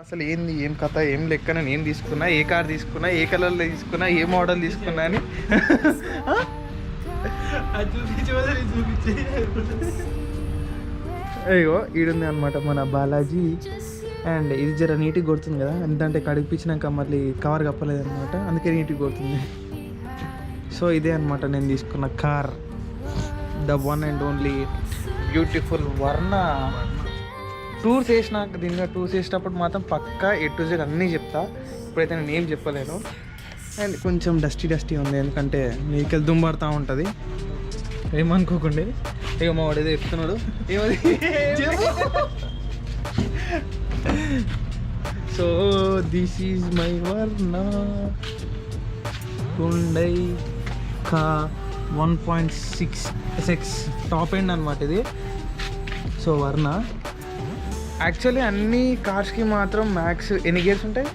అసలు ఏంది ఏం కథ ఏం లెక్కన నేను తీసుకున్నా, ఏ కార్ తీసుకున్నా, ఏ కలర్లో తీసుకున్నా, ఏ మోడల్ తీసుకున్నా అని అయ్యో ఈడుంది అనమాట మన బాలాజీ. అండ్ ఇది జర నీట్గా కొడుతుంది కదా, ఎందుకంటే కడిపించినాక మళ్ళీ కవర్ కప్పలేదు అనమాట, అందుకే నీట్గా కొడుతుంది. సో ఇదే అనమాట నేను తీసుకున్న car, the one and only beautiful వర్ణ. టూర్స్ వేసినాక దీనిగా టూర్స్ వేసినప్పుడు మాత్రం పక్కా ఎ టు జెడ్ అన్నీ చెప్తా. ఇప్పుడైతే నేను ఏం చెప్పలేను. అండ్ కొంచెం డస్టీ ఉంది, ఎందుకంటే వెహికల్ దుంబడుతూ ఉంటుంది. ఏమనుకోకండి, ఇక మా వాడు ఏదో చెప్తున్నాడు. ఏమది సో దిస్ ఈజ్ మై వర్ణ హుండై కా 1.6 టాప్ ఎండ్ అనమాట ఇది. సో వర్ణ యాక్చువల్లీ అన్ని కార్స్కి మాత్రం మ్యాక్స్ ఎన్ని గేర్స్ ఉంటాయి?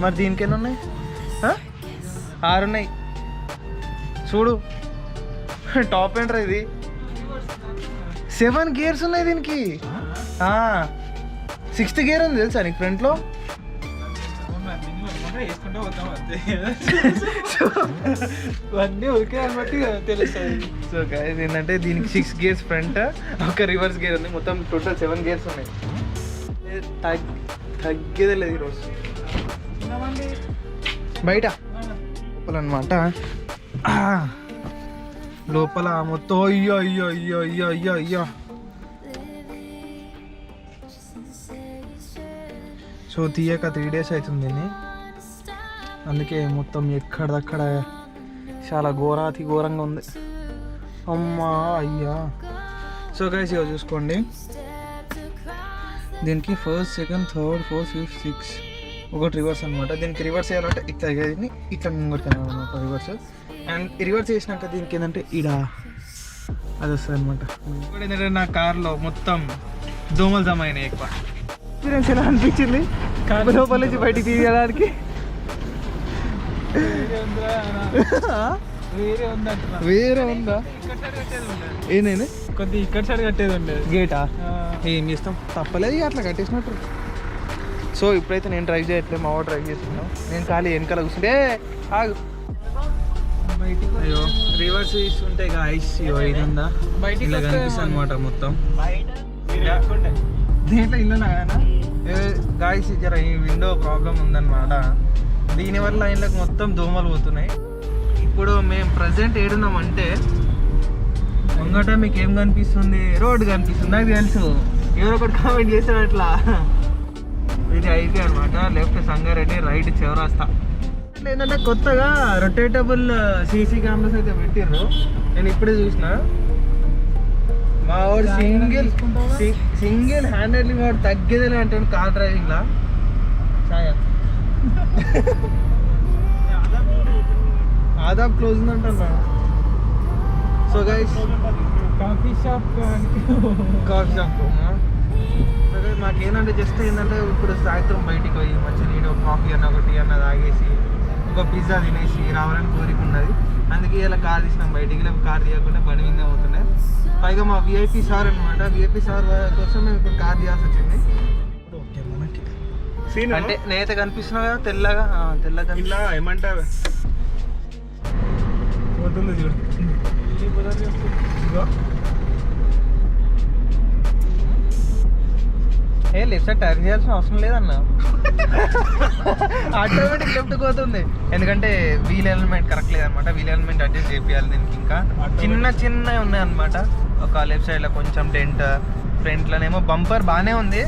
మరి దీనికి ఎన్ని ఉన్నాయి? 6 ఉన్నాయి. చూడు టాప్ ఎండ్ రా ఇది. 7 గేర్స్ ఉన్నాయి దీనికి. 6th గేర్ ఉంది తెలుసా నీకు ఫ్రంట్లో? అన్నీ ఓకే అనమాట తెలుస్తుంది. సో గైస్ ఏంటంటే దీనికి 6 గేర్స్ ఫ్రంట్, ఒక రివర్స్ గేర్ ఉంది, మొత్తం టోటల్ 7 గేర్స్ ఉన్నాయి. తగ్గేదే లేదు ఈరోజు బయట లోపల అనమాట. లోపల మొత్తం అయ్యో అయ్యో అయ్యో అయ్యో అయ్యో అయ్యో. సో తీయక 3 days అవుతుంది దీన్ని, అందుకే మొత్తం ఎక్కడదక్కడ చాలా ఘోరంగా ఉంది. అమ్మా అయ్యా. సో గైస్ ఇక చూసుకోండి, దీనికి 1st, 2nd, 3rd, 4th, 5th, 6 ఒకటి రివర్స్ అనమాట. దీనికి రివర్స్ చేయాలంటే ఇట్లా దీన్ని ఇట్లా ముంగొట్టాను అనమాట రివర్స్. అండ్ రివర్స్ చేసినాక దీనికి ఏంటంటే ఇడ అది వస్తుంది అనమాట. ఇప్పుడు ఏంటంటే నా కార్లో మొత్తం దోమలు జమ అయినాయి ఎక్కువ. ఎక్స్పీరియన్స్ ఎలా అనిపించింది లోపల నుంచి బయటికి తీయడానికి? వేరే ఉందా? ఏంటండి కొద్దిగా ఇక్కడ సైడ్ కట్టేది ఉండేది గేటా? ఏం చేస్తాం, తప్పలేదు ఇక అట్లా కట్టేసినట్టు. సో ఇప్పుడైతే నేను డ్రైవ్ చేయట్లేదు, మా వాడు డ్రైవ్ చేస్తున్నాం. నేను ఖాళీ వెనకాల కూర్చుంటే ఆగు. అయ్యో రివర్స్ ఇస్తుంటే గాయస్ ఇది ఉందా బయట ఇలా కనిపిస్తుంది అనమాట మొత్తం. దీంట్లో ఇల్లు గాయస్ జర ఈ విండో ప్రాబ్లం ఉందన్నమాట, దీనివల్ల ఇళ్ళకి మొత్తం దోమలు పోతున్నాయి. ఇప్పుడు మేము ప్రజెంట్ ఏడున్నామంటే ముంగట మీకు ఏం కనిపిస్తుంది? రోడ్డు కనిపిస్తుంది. నాకు తెలుసు, ఎవరో ఒకటి కామెంట్ చేశాడు అట్లా. ఇది అయితే అనమాట, లెఫ్ట్ సంగారెడ్డి, రైట్ చౌరాస్తా. ఏంటంటే కొత్తగా రొటేటబుల్ సీసీ కెమెరాస్ అయితే పెట్టిర్రు, నేను ఇప్పుడే చూసిన. మా వాడు సింగిల్ హ్యాండెడ్లీ వాడు తగ్గేదేలే అంటాడు కార్ డ్రైవింగ్లా. ఛాయా ఆదాబ్ క్లోజ్ ఉందంటున్నా. సో గైస్ కాఫీ షాప్ మాకేంటంటే జస్ట్ ఏంటంటే ఇప్పుడు సాయంత్రం బయటికి పోయి మంచి నీడు కాఫీ అన్న ఒకటి అన్న తాగేసి ఒక పిజ్జా తినేసి రావాలని కోరిక ఉన్నది. అందుకే ఇలా కార్ తీసినాం బయటికి, ఇలా కార్ తీయకుండా బండి మీద అవుతున్నాయి. పైగా మా విఐపి సార్ అనమాట, విఐపి సార్ కోసం మేము ఇప్పుడు కార్ తీయాల్సి వచ్చింది. అంటే నేత కనిపిస్తున్నావు కదా తెల్లగా, తెల్లగా ఇలా ఏమంటారు పోతుంది చూడు. ఏ లెఫ్ట్ సైడ్ టర్న్ చేయాల్సిన అవసరం లేదన్న, ఆటోమేటిక్ లెఫ్ట్ పోతుంది. ఎందుకంటే వీల్ ఎలిమెంట్ కరెక్ట్ లేదనమాట, వీల్ ఎలిమెంట్ అడ్జస్ట్ చేయాలి దీనికి. ఇంకా చిన్న ఉన్నాయి అనమాట. ఒక లెఫ్ట్ సైడ్లో కొంచెం డెంట్, ఫ్రంట్లోనేమో బంపర్ బాగానే ఉంది,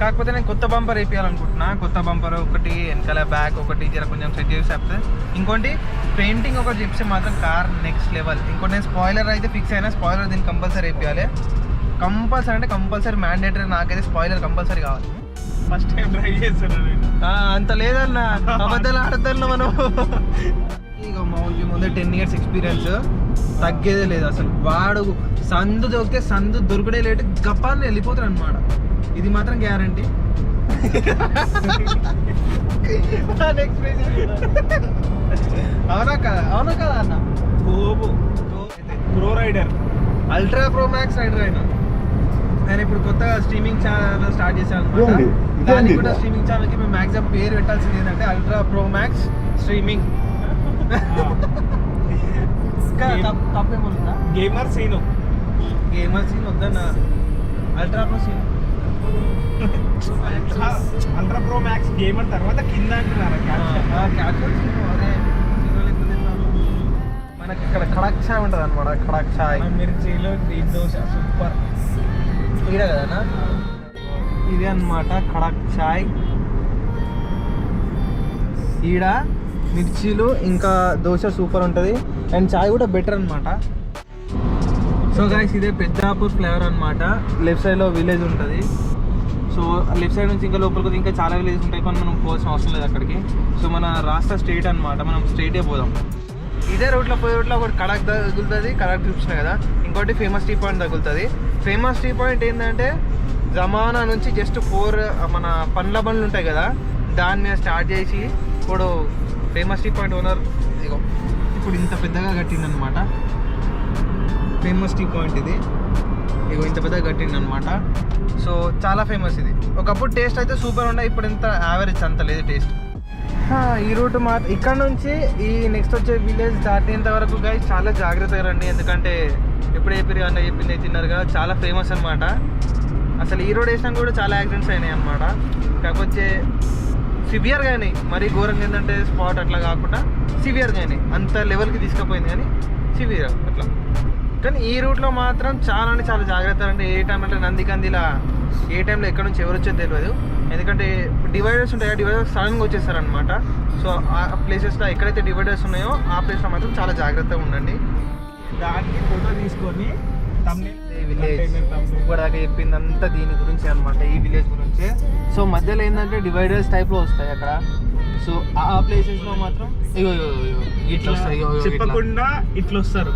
కాకపోతే నేను కొత్త బంపర్ వేయాలనుకుంటున్నా. కొత్త బంపర్ ఒకటి, వెనకాల బ్యాక్ ఒకటి జర కొంచెం సెట్ చేసి చెప్తే, ఇంకోటి పెయింటింగ్ ఒకటి చెప్తే మాత్రం కార్ నెక్స్ట్ లెవెల్. ఇంకోటి నేను స్పాయిలర్ అయితే ఫిక్స్ అయినా, స్పాయిలర్ దీన్ని కంపల్సరీ వేయాలి. కంపల్సరీ అంటే కంపల్సరీ మ్యాండేటరీ, నాకైతే స్పాయిలర్ కంపల్సరీ కావాలి. ఫస్ట్ టైం డ్రైవ్ చేస్తాను అంత లేదన్న, అబద్ధాలు ఆడతాను మనం. ఇక మౌల్కి ముందే 10 years ఎక్స్పీరియన్స్, తగ్గేదే లేదు అసలు. వాడు సందు దొరికితే సందు దొరకడే లేటు గప్పాన్ని వెళ్ళిపోతాడు అనమాట. ఇది మాత్రం గ్యారంటీ. అవునా కదా అన్న? Pro rider, ultra pro max rider అయినా ఆయన ఇప్పుడు కొత్తగా స్ట్రీమింగ్ ఛానల్ స్టార్ట్ చేశాను ఇదేంటి? దానికి కూడా స్ట్రీమింగ్ ఛానల్కి మేము మ్యాక్సిమం పేరు పెట్టాల్సింది ఏంటంటే అల్ట్రా ప్రో మ్యాక్స్ స్ట్రీమింగ్. తప్పేమోందా గేమర్ సీను. గేమర్ సీన్ వద్దన్న, ultra pro scene. Ultra pro max gamer తర్వాత కింద అంటున్నారా క్యాజువల్ సీన్ అదే హీరో లేకపోతే ఎట్లా? మనకి ఇక్కడ కడక్ చాయ్ ఉంటుంది అనమాట. కడక్ చాయ్ మిర్చిలో గ్రీన్ దోశ సూపర్. ఈడ కదనా? ఇదే అన్నమాట కడక్ చాయ్. ఈడ మిర్చీలు ఇంకా దోశ సూపర్ ఉంటుంది అండ్ చాయ్ కూడా బెటర్ అనమాట. సో గైస్ ఇదే పెద్దాపూర్ ఫ్లేవర్ అనమాట. లెఫ్ట్ సైడ్లో విలేజ్ ఉంటుంది. సో లెఫ్ట్ సైడ్ నుంచి ఇంకా లోపలికి ఇంకా చాలా విలేజ్ ఉంటాయి, కానీ మనం పోవాల్సిన అవసరం లేదు అక్కడికి. సో మన రాష్ట్ర స్టేట్ అనమాట, మనం స్ట్రైటే పోదాం. ఇదే రూట్లో పోయే రూట్లో ఒకటి కడక్ తగులుతుంది, కడక్ చూపిస్తున్నాయి కదా. ఇంకోటి ఫేమస్ టీ పాయింట్ తగులుతుంది. ఫేమస్ టీ పాయింట్ ఏంటంటే జమానా నుంచి జస్ట్ 4 మన పండ్ల బండ్లు ఉంటాయి కదా, దాని మీద స్టార్ట్ చేసి ఇప్పుడు ఫేమస్ టీ పాయింట్ ఓనర్ ఇగో ఇప్పుడు ఇంత పెద్దగా కట్టిందనమాట. ఫేమస్ టీ పాయింట్ ఇది ఇగో ఇంత పెద్దగా కట్టిందనమాట. సో చాలా ఫేమస్ ఇది. ఒకప్పుడు టేస్ట్ అయితే సూపర్ ఉండే, ఇప్పుడు ఇంత యావరేజ్ అంత లేదు టేస్ట్. ఈ రూట్ ఇక్కడ నుంచి ఈ నెక్స్ట్ వచ్చే విలేజ్ దాటేంత వరకు గైస్ చాలా జాగ్రత్తగా రండి, ఎందుకంటే ఎప్పుడు చెప్పారు అన్న చెప్పింది తిన్నారు కదా, చాలా ఫేమస్ అనమాట. అసలు ఈ రోడ్ వేసినా కూడా చాలా యాక్సిడెంట్స్ అయినాయి అనమాట. కాకపోతే సివియర్గా అయినాయి, మరీ ఘోరంగా ఏంటంటే స్పాట్ అట్లా కాకుండా సివియర్గా అయినాయి. అంత లెవెల్కి తీసుకుపోయింది కానీ సివియర్ అట్లా. కానీ ఈ రూట్లో మాత్రం చాలా అంటే చాలా జాగ్రత్త అండి. ఏ టైం అంటే నందికందిలా ఏ టైంలో ఎక్కడ నుంచి ఎవరు వచ్చేది తెలియదు, ఎందుకంటే డివైడర్స్ ఉంటాయి, ఆ డివైడర్స్ సడన్గా వచ్చేస్తారనమాట. సో ఆ ప్లేసెస్లో ఎక్కడైతే డివైడర్స్ ఉన్నాయో ఆ ప్లేస్లో మాత్రం చాలా జాగ్రత్తగా ఉండండి. దానికి ఫోటో తీసుకొని విలేజ్ ఇప్పటిదాకా చెప్పిందంతా దీని గురించి అనమాట, ఈ విలేజ్ గురించే. సో మధ్యలో ఏంటంటే డివైడర్స్ టైప్లో వస్తాయి అక్కడ. సో ఆ ప్లేసెస్లో మాత్రం ఇగో ఇట్లా వస్తాయి, చెప్పకుండా ఇట్లా వస్తారు,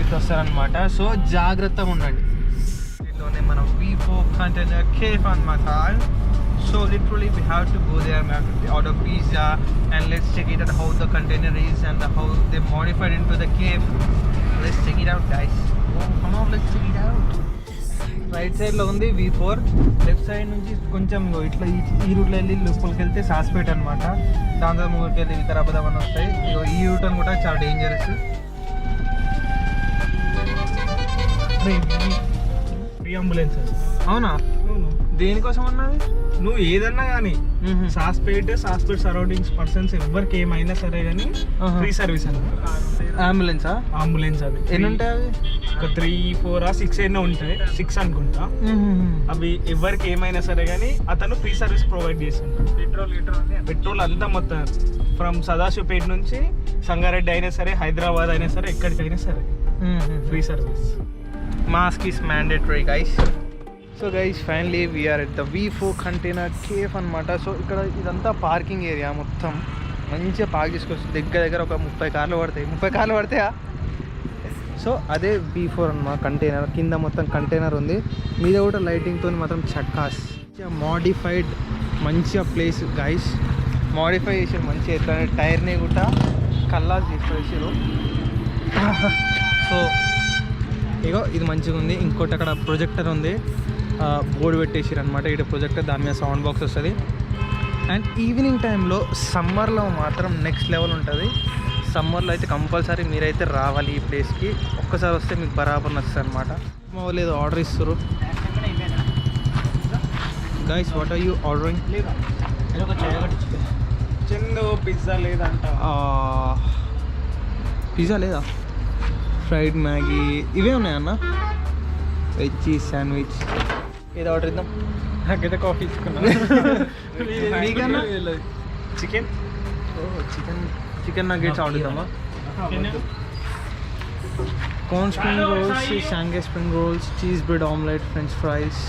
ఇట్లా వస్తారనమాట. సో జాగ్రత్తగా ఉండండి. దీంట్లోనే మనం V4 కంటైనర్ కేఫ్ అనమాట. So literally we have to go there, we have to order pizza and let's check it out how the container is and how they modified into the cave. Let's check it out guys. Oh, come on, let's check it out. Right సైడ్లో ఉంది V4, left side నుంచి కొంచెం ఇట్లా ఈ రూట్లో వెళ్ళి లోపలికి వెళ్తే సాస్పేట్ అనమాట. దాని తర్వాత ముందుకు వెళ్ళి వికారాబాద్ అని వస్తాయి. ఈ రూట్ అని కూడా చాలా డేంజరస్. Free ambulance. అవునా? దేనికోసం అన్నది? నువ్వు ఏదన్నా కానీ సాస్పేట్ సరౌండింగ్స్ పర్సన్స్ ఎవరికి ఏమైనా సరే కానీ ఫ్రీ సర్వీస్ అన్న. అంబులెన్సా? అంబులెన్స్ అది ఎన్ని ఉంటాయి? అవి ఒక 3, 4 or 6 అయినా ఉంటాయి, 6 అనుకుంటా. అవి ఎవరికి ఏమైనా సరే కానీ అతను ఫ్రీ సర్వీస్ ప్రొవైడ్ చేస్తుంటాడు. పెట్రోల్ అంతా మొత్తం ఫ్రమ్ సదాశివపేట నుంచి సంగారెడ్డి అయినా సరే, హైదరాబాద్ అయినా సరే, ఎక్కడికైనా సరే free service. Mask is mandatory guys. So guys finally we are at the V4 container cafe అనమాట. సో ఇక్కడ ఇదంతా పార్కింగ్ ఏరియా, మొత్తం మంచిగా పార్క్ చేసుకోవచ్చు. దగ్గర ఒక 30 కార్లు పడతాయి. 30 కార్లు పడతాయా? సో అదే V4 అన్నమాట కంటైనర్. కింద మొత్తం కంటైనర్ ఉంది, మీద కూడా లైటింగ్తో మాత్రం చక్కాస్. మోడిఫైడ్ మంచిగా ప్లేస్ గైస్. మోడిఫై చేసారు మంచిగా, ఎట్లా టైర్ని కూడా కల్లాస్ చేసేసారు. సో ఇగో ఇది మంచిగా ఉంది. ఇంకోటి అక్కడ ప్రొజెక్టర్ ఉంది, బోర్డు పెట్టేసారు అనమాట. ఇక్కడ ప్రొజెక్టర్, దాని మీద సౌండ్ బాక్స్ వస్తుంది. అండ్ ఈవినింగ్ టైంలో సమ్మర్లో మాత్రం నెక్స్ట్ లెవెల్ ఉంటుంది. సమ్మర్లో అయితే కంపల్సరీ మీరైతే రావాలి ఈ ప్లేస్కి. ఒక్కసారి వస్తే మీకు బరాబర్ నచ్చుతుంది అనమాట. మా వాళ్ళు ఏదో ఆర్డర్ ఇస్తారు. Guys what are you ordering? చిన్న పిజ్జా లేదంట. పిజ్జా లేదా? ఫ్రైడ్ మ్యాగీ ఇవే ఉన్నాయన్న. వెజ్ చీజ్ శాండ్విచ్ ఏదో ఆర్డర్ ఇద్దాం. నాకైతే కాఫీ ఇచ్చుకున్నాను. మీకన్నా చికెన్ చికెన్ నగ్గెట్స్ ఆర్డర్ ఇద్దామా? Corn spring rolls, Shanghai spring rolls, cheese bread omelette, French fries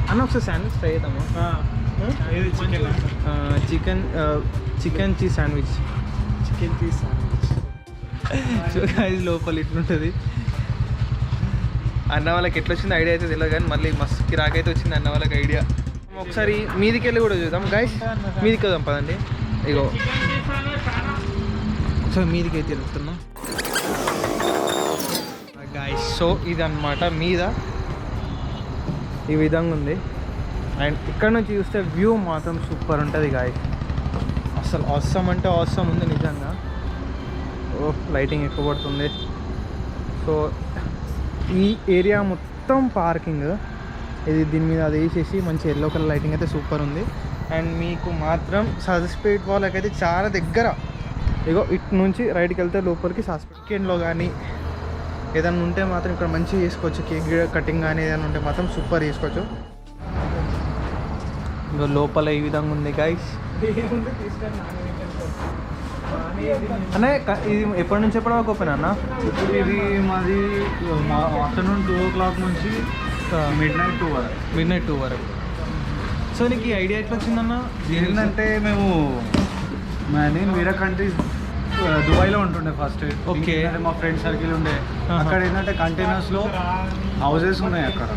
అన్న. ఒకసారి శాండ్విచ్ ట్రై చేద్దామా? Chicken cheese sandwich. Chicken cheese sandwich. So guys లోపల ఇట్లుంటుంది. అన్న వాళ్ళకి ఎట్లా వచ్చింది ఐడియా అయితే తెలియదు, కానీ మళ్ళీ మస్తు కిరాకైతే వచ్చింది అన్న వాళ్ళకి ఐడియా. ఒకసారి మీదికి వెళ్ళి కూడా చూద్దాం గైస్. మీదికి వెళ్దాం పదండి. ఇగో ఒకసారి మీదికి అయితే వెళ్తున్నాం గైస్. సో ఇది అన్నమాట మీద ఈ విధంగా ఉంది. అండ్ ఇక్కడ నుంచి చూస్తే వ్యూ మాత్రం సూపర్ ఉంటుంది గాయ్స్. అసలు అవసరం అంటే అవసరం ఉంది నిజంగా. ఓ లైటింగ్ ఎక్కువ పడుతుంది. సో ఈ ఏరియా మొత్తం పార్కింగ్. ఇది దీని మీద అది వేసేసి మంచి ఎల్లో కలర్ లైటింగ్ అయితే సూపర్ ఉంది. అండ్ మీకు మాత్రం సదస్పేట్ వాళ్ళకైతే చాలా దగ్గర. ఇగో ఇటు నుంచి రైట్కి వెళ్తే లోపలికి వీకెండ్లో కానీ ఏదైనా ఉంటే మాత్రం ఇక్కడ మంచిగా చేసుకోవచ్చు. కేక్ కటింగ్ కానీ ఏదైనా ఉంటే మాత్రం సూపర్ చేసుకోవచ్చు. ఇంకో లోపల ఈ విధంగా ఉంది గైస్. అనే ఇది ఎప్పటి నుంచి ఎప్పటి వరకు ఓపెన్ అన్న? ఇప్పుడు ఇది మాది ఆఫ్టర్నూన్ 2 o'clock నుంచి మిడ్ నైట్ 2 వరకు. సో నీకు ఈ ఐడియా ఎట్లా వచ్చిందన్న? ఏంటంటే నేను వేరే కంట్రీస్ దుబాయ్లో ఉంటుండే ఫస్ట్. ఓకే. మా ఫ్రెండ్ సర్కిల్ ఉండే అక్కడ ఏంటంటే కంటైనర్స్లో హౌసెస్ ఉన్నాయి అక్కడ.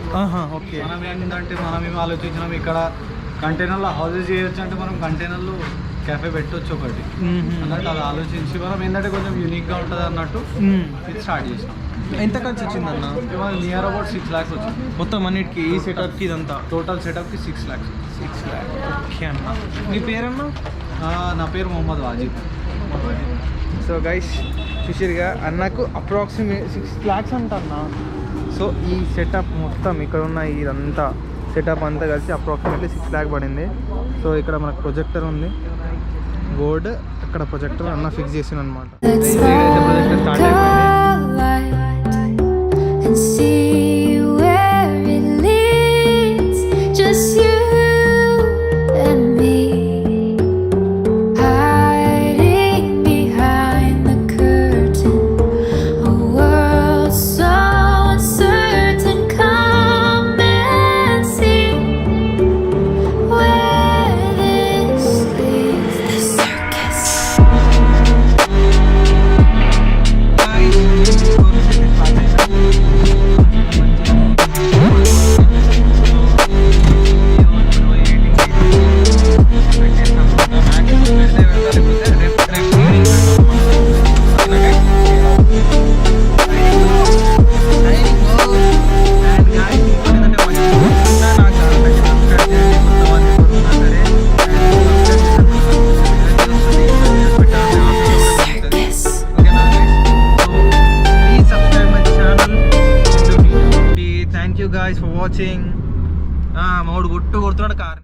ఓకే. మనం ఏంటంటే మనం ఏమి ఆలోచించినాం ఇక్కడ కంటైనర్లో హౌసెస్ చేయొచ్చు అంటే మనం కంటైనర్లో క్యాఫే పెట్టవచ్చు ఒకటి అన్నట్టు అది ఆలోచించి మనం ఏంటంటే కొంచెం యూనిక్గా ఉంటుంది అన్నట్టు ఇది స్టార్ట్ చేసినాం. ఎంత ఖర్చు వచ్చిందన్న? నియర్ అబౌట్ 6 lakhs వచ్చింది మొత్తం అన్నిటికి, ఈ సెటప్కి ఇదంతా టోటల్ సెటప్కి 6 lakhs. ఓకే అన్న. నీ పేరన్నా? నా పేరు మొహమ్మద్ వాజిద్. సో గైస్ చూసిరుగా అన్నకు అప్రాక్సిమేట్ 6 lakhs అంట అన్న. సో ఈ సెటప్ మొత్తం ఇక్కడ ఉన్న ఇదంతా సెటప్ అంతా కలిసి అప్రాక్సిమేట్లీ 6 lakh పడింది. సో ఇక్కడ మనకు ప్రొజెక్టర్ ఉంది, బోర్డ్, అక్కడ ప్రొజెక్టర్ అన్న ఫిక్స్ చేసిన అనమాట. ప్రొజెక్టర్ స్టార్ట్ అయిపోయింది. And see where it leads, just you and me, hiding behind the curtain, a world so uncertain. Come and see where this leads. The circus. Thank you guys for watching. మావాడు కొడుతున్నాడు car.